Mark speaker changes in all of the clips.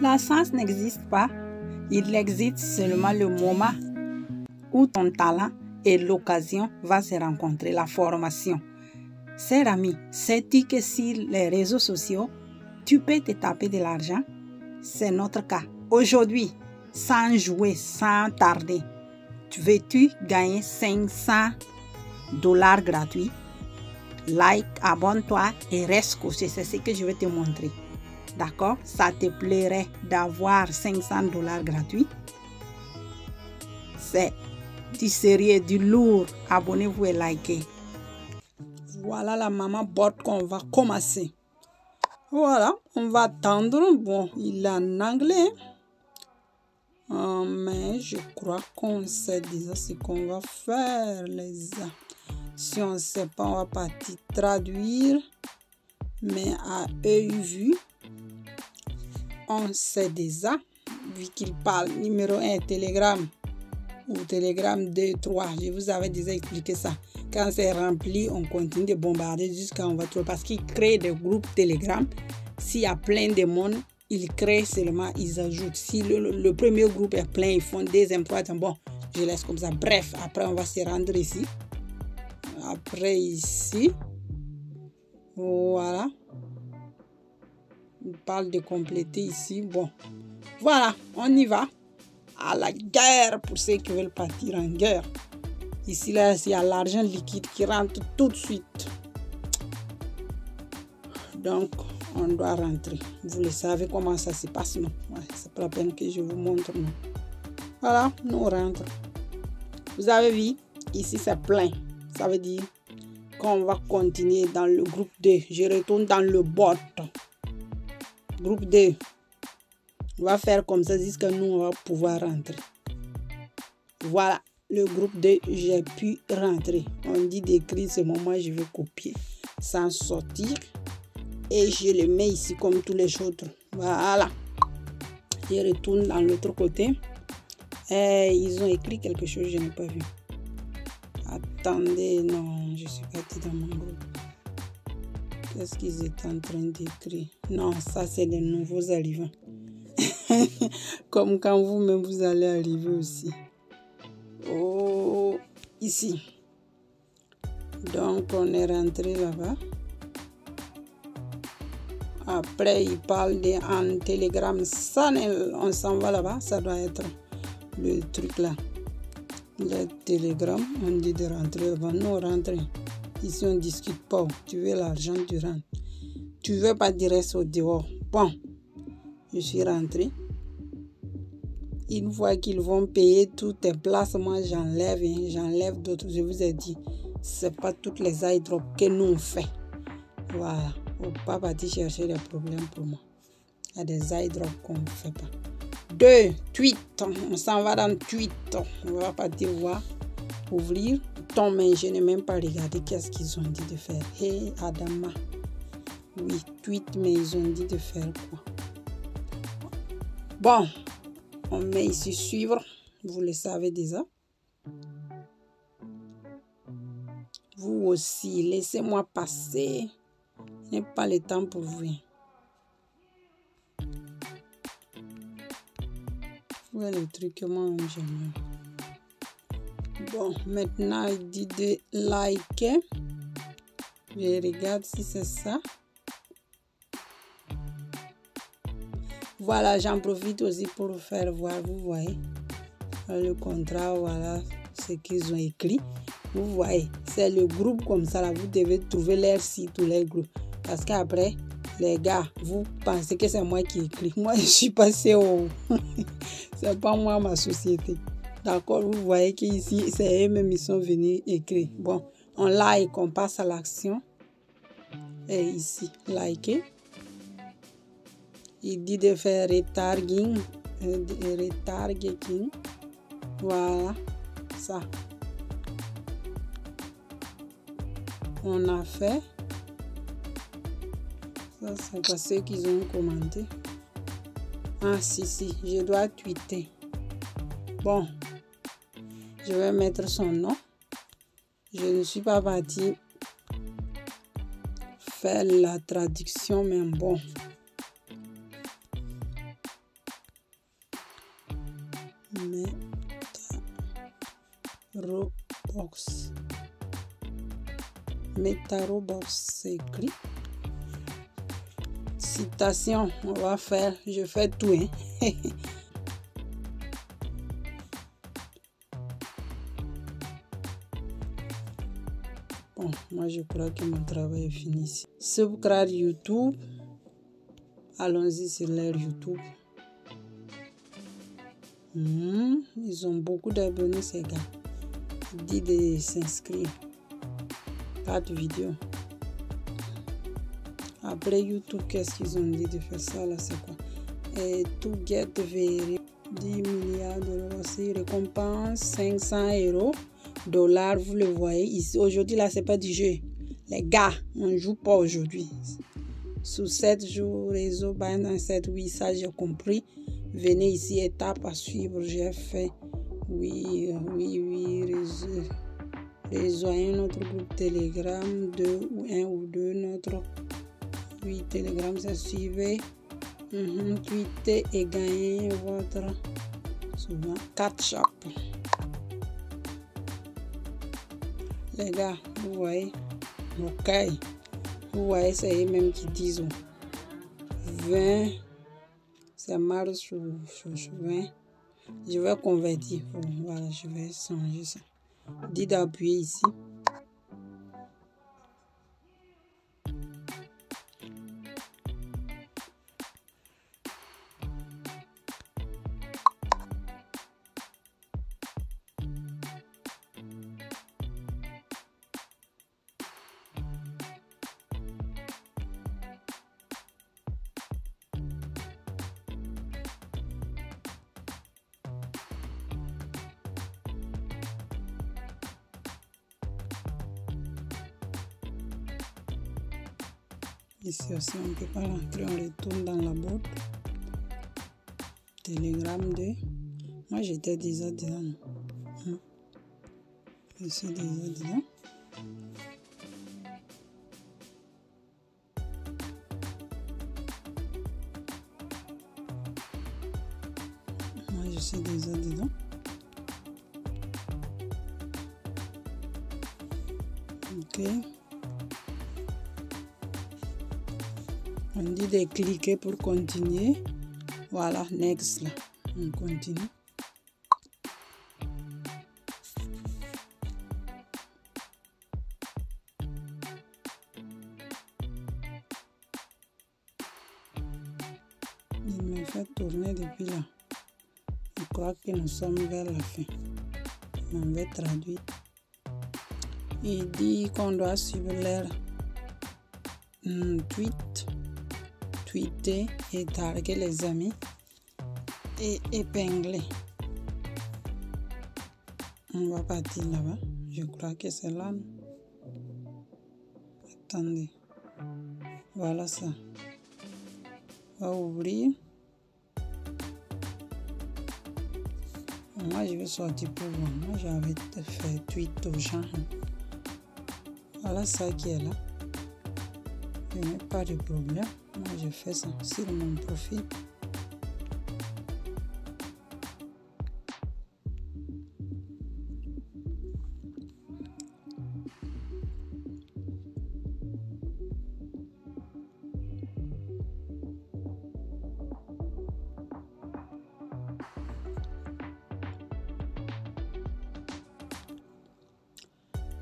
Speaker 1: La chance n'existe pas. Il existe seulement le moment où ton talent et l'occasion vont se rencontrer, la formation. Cher ami, sais-tu que sur les réseaux sociaux, tu peux te taper de l'argent? C'est notre cas. Aujourd'hui, sans jouer, sans tarder, veux-tu gagner $500 gratuits? Like, abonne-toi et reste coché. C'est ce que je vais te montrer. D'accord? Ça te plairait d'avoir $500 gratuits? C'est du sérieux, du lourd. Abonnez-vous et likez. Voilà la maman bot qu'on va commencer. Voilà, on va attendre. Bon, il est en anglais. Mais je crois qu'on sait déjà ce qu'on va faire, les amis. Si on ne sait pas, on va partir traduire. Mais à œil vu, on sait déjà, vu qu'il parle numéro 1, Telegram, ou Telegram 2, 3. Je vous avais déjà expliqué ça. Quand c'est rempli, on continue de bombarder jusqu'à on va trouver. Parce qu'il crée des groupes Telegram. S'il y a plein de monde, ils créent seulement, ils ajoutent. Si le premier groupe est plein, ils font deuxième, troisième. Bon, je laisse comme ça. Bref, après, on va se rendre ici. Après, ici. Voilà. Il parle de compléter ici. Bon, voilà, on y va. À la guerre pour ceux qui veulent partir en guerre. Ici, là, il y a l'argent liquide qui rentre tout de suite. Donc, on doit rentrer. Vous le savez comment ça se passe, non? Ouais, c'est pas la peine que je vous montre, non? Voilà, nous rentrons. Vous avez vu, ici, c'est plein. Ça veut dire qu'on va continuer dans le groupe 2. Je retourne dans le bot. Groupe 2. On va faire comme ça jusqu'à nous, on va pouvoir rentrer. Voilà, le groupe 2, j'ai pu rentrer. On dit d'écrire, ce moment, je vais copier sans sortir. Et je le mets ici comme tous les autres. Voilà. Je retourne dans l'autre côté. Et ils ont écrit quelque chose, je n'ai pas vu. Attendez, non, je suis partie dans mon groupe. Qu'est-ce qu'ils étaient en train d'écrire? Non, ça c'est les nouveaux arrivants. Comme quand vous-même vous allez arriver aussi. Oh, ici. Donc on est rentré là-bas. Après il parle en Telegram. On s'en va là-bas. Ça doit être le truc là. Le Telegram, on dit de rentrer là-bas. Nous on rentre. Ici on ne discute pas. Tu veux l'argent, tu rentres. Tu veux pas dire reste au dehors. Bon, je suis rentré. Une fois qu'ils vont payer toutes tes places, moi j'enlève, j'enlève d'autres. Je vous ai dit, c'est pas toutes les airdrops que nous on fait. Voilà, faut pas partir chercher des problèmes pour moi. Il y a des airdrops qu'on ne fait pas. 2, tweet, on s'en va dans tweet. On va partir voir, ouvrir. Mais je n'ai même pas regardé qu'est-ce qu'ils ont dit de faire. Hey Adama, oui, tweet, mais ils ont dit de faire quoi? Bon. On met ici suivre, vous le savez déjà. Vous aussi, laissez-moi passer. Je n'ai pas le temps pour vous. Voilà le truc que moi j'aime. Bon, maintenant il dit de liker. Je regarde si c'est ça. Voilà, j'en profite aussi pour vous faire voir, vous voyez, le contrat, voilà ce qu'ils ont écrit. Vous voyez, c'est le groupe comme ça, là, vous devez trouver leur site ou leur groupe. Parce qu'après, les gars, vous pensez que c'est moi qui écris. Moi, je suis passé au... c'est pas moi, ma société. D'accord, vous voyez qu'ici, c'est eux-mêmes, ils sont venus écrire. Bon, on like, on passe à l'action. Et ici, liker. Il dit de faire retargeting. Voilà, ça. On a fait. Ça, c'est pas ce qu'ils ont commenté. Ah, si, je dois tweeter. Bon, je vais mettre son nom. Je ne suis pas partie faire la traduction, mais bon. Metarobox. Metarobox, c'est écrit. Citation, on va faire, je fais tout, hein. Bon, moi je crois que mon travail est fini ici. Subscribe YouTube. Allons-y sur leur YouTube. Ils ont beaucoup d'abonnés, ces gars. Ils disent de s'inscrire. 4 vidéos. Après YouTube, qu'est-ce qu'ils ont dit de faire ça là, c'est quoi? Et tout get vers 10 milliards de dollars, c'est récompense 500 $, vous le voyez ici. Aujourd'hui là, c'est pas du jeu. Les gars, on ne joue pas aujourd'hui. Sous 7 jours, réseau Binance 7, oui, ça j'ai compris. Venez ici, étape à suivre, j'ai fait. Oui, rejoignez notre groupe Telegram, un ou deux, notre Telegram, c'est suivez. Tweetez et gagnez votre souvent 4 shop. Les gars, vous voyez, ok. Vous voyez, c'est eux même qui disent 20, c'est marre sur 20. Je vais convertir. Voilà, je vais changer ça. Dis d'appuyer ici. Ici aussi, on ne peut pas rentrer, on retourne dans la boîte. Telegram 2. Moi, j'étais déjà dedans. Je suis déjà dedans. Moi, je suis déjà dedans. Ok. On dit de cliquer pour continuer. Voilà, next là. On continue. Il me fait tourner depuis là. Je crois que nous sommes vers la fin. On va traduire. Il dit qu'on doit suivre l'air. Tweeter et taguer les amis et épingler. On va partir là-bas. Je crois que c'est là. Attendez. Voilà ça. On va ouvrir. Moi, je vais sortir pour voir. Moi, j'avais fait tweet aux gens. Voilà ça qui est là. Je n'ai pas de problème. Moi, je fais ça sur mon profil.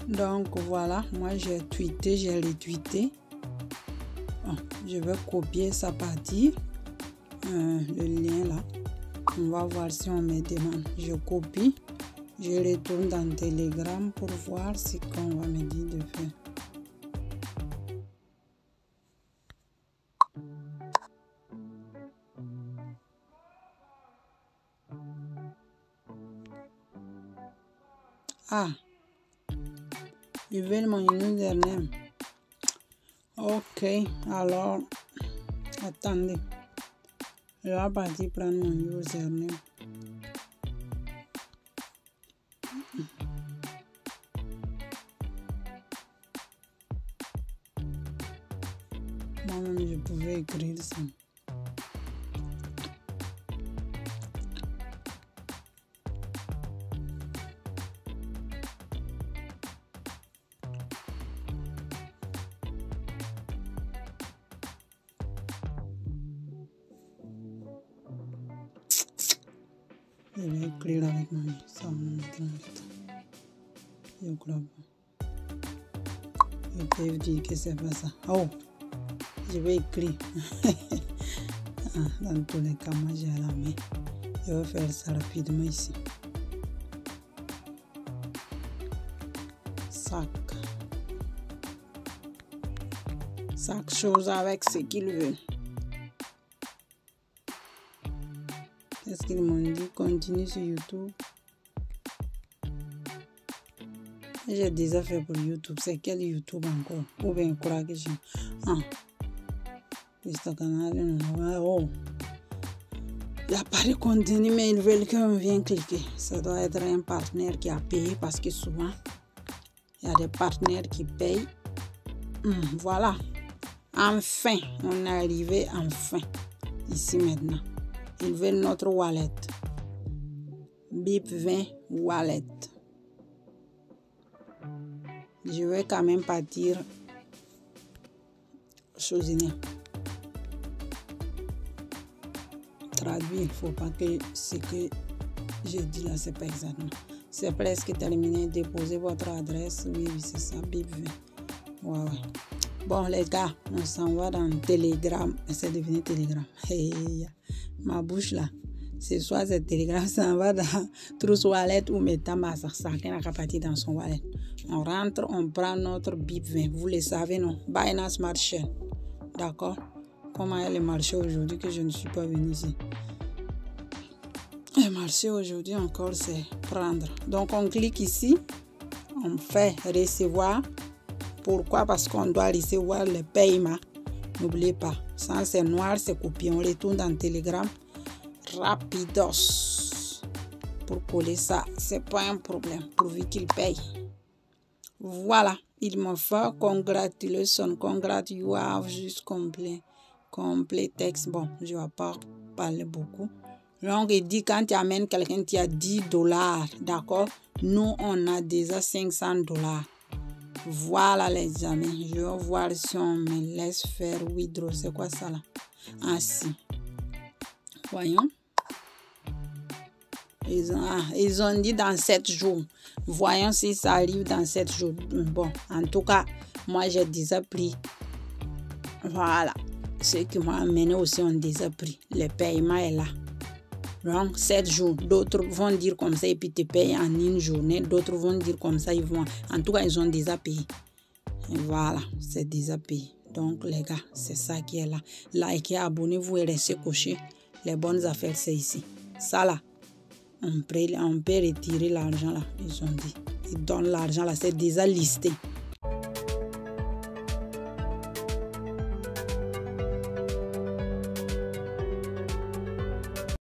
Speaker 1: Donc voilà, moi j'ai tweeté, j'ai retweeté. Bon, je vais copier sa partie, le lien là. On va voir si on me demande. Je copie, je retourne dans Telegram pour voir ce qu'on va me dire de faire. Ah, ils veulent mon username. Ok, alors, attendez. Je vais partir prendre mon username. Moi-même, je pouvais écrire ça. Je vais écrire avec mamie. Ça va me mettre dans le temps. Je crois pas. Ils peuvent dire que c'est pas ça. Oh! Je vais écrire. Dans tous les cas, moi j'ai à la main. Je vais faire ça rapidement ici. Sac. Chaque chose avec ce qu'il veut. Qu'est-ce qu'ils m'ont dit? Continue sur YouTube. J'ai déjà fait pour YouTube. C'est quel YouTube encore? Ou bien croire que j'ai... Ah. C'est canal. Oh. Il n'y a pas de contenu, mais ils veulent qu'on vienne cliquer. Ça doit être un partenaire qui a payé parce que souvent, il y a des partenaires qui payent. Voilà. Enfin, on est arrivé enfin. Ici maintenant. Ils veulent notre wallet. BIP 20 wallet. Je vais quand même partir Chosinier. Traduire, il ne faut pas que ce que je dis là, c'est pas exactement. C'est presque terminé. Déposez votre adresse. Oui, c'est ça. BIP 20. Ouais. Bon, les gars, on s'en va dans Telegram. C'est devenu Telegram. Hey, ma bouche là. Ce soir, c'est Telegram. Ça va dans Trust Wallet ou MetaMask. Chacun a qu'à partir dans son wallet. On rentre, on prend notre BIP 20. Vous le savez, non? Binance Smart Chain. D'accord? Comment est le marché aujourd'hui que je ne suis pas venu ici? Le marché aujourd'hui encore, c'est prendre. Donc, on clique ici. On fait recevoir. Pourquoi? Parce qu'on doit recevoir le paiement. N'oubliez pas. Ça, c'est noir, c'est copié. On retourne dans Telegram. Rapidos. Pour coller ça, c'est pas un problème. Pourvu qu'il paye. Voilà. Il m'a fait congratulations. Congrats, you have juste complet texte. Bon, je ne vais pas parler beaucoup. Donc, il dit quand tu amènes quelqu'un, tu as $10. D'accord? Nous, on a déjà $500. Voilà les amis, je vais voir si on me laisse faire withdraw. C'est quoi ça là? Ainsi. Voyons. Ils ont dit dans 7 jours. Voyons si ça arrive dans 7 jours. Bon, en tout cas, moi j'ai déjà pris. Voilà. Ceux qui m'ont amené aussi ont déjà pris. Le paiement est là. Donc, 7 jours. D'autres vont dire comme ça et puis te payent en une journée. D'autres vont dire comme ça. Ils vont. En tout cas, ils ont déjà payé. Et voilà, c'est déjà payé. Donc, les gars, c'est ça qui est là. Likez, abonnez-vous et restez cochés. Les bonnes affaires, c'est ici. Ça là, on peut retirer l'argent là. Ils ont dit. Ils donnent l'argent là. C'est déjà listé.